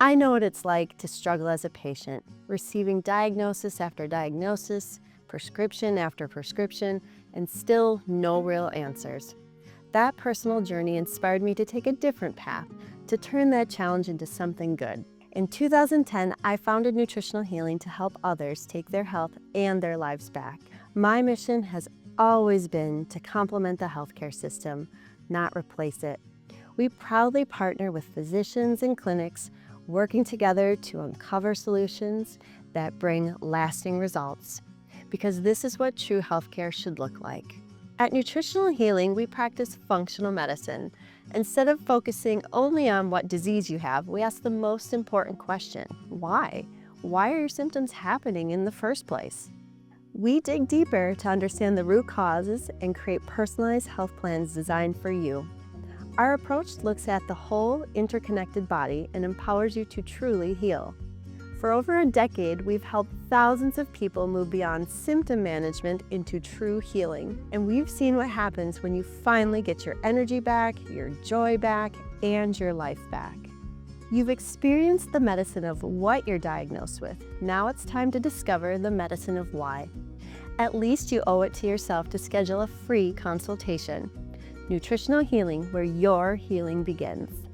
I know what it's like to struggle as a patient, receiving diagnosis after diagnosis, prescription after prescription, and still no real answers. That personal journey inspired me to take a different path, to turn that challenge into something good. In 2010, I founded Nutritional Healing to help others take their health and their lives back. My mission has always been to complement the healthcare system, not replace it. We proudly partner with physicians and clinics, working together to uncover solutions that bring lasting results, because this is what true healthcare should look like. At Nutritional Healing, we practice functional medicine. Instead of focusing only on what disease you have, we ask the most important question: why? Why are your symptoms happening in the first place? We dig deeper to understand the root causes and create personalized health plans designed for you. Our approach looks at the whole interconnected body and empowers you to truly heal. For over a decade, we've helped thousands of people move beyond symptom management into true healing. And we've seen what happens when you finally get your energy back, your joy back, and your life back. You've experienced the medicine of what you're diagnosed with. Now it's time to discover the medicine of why. At least you owe it to yourself to schedule a free consultation. Nutritional Healing, where your healing begins.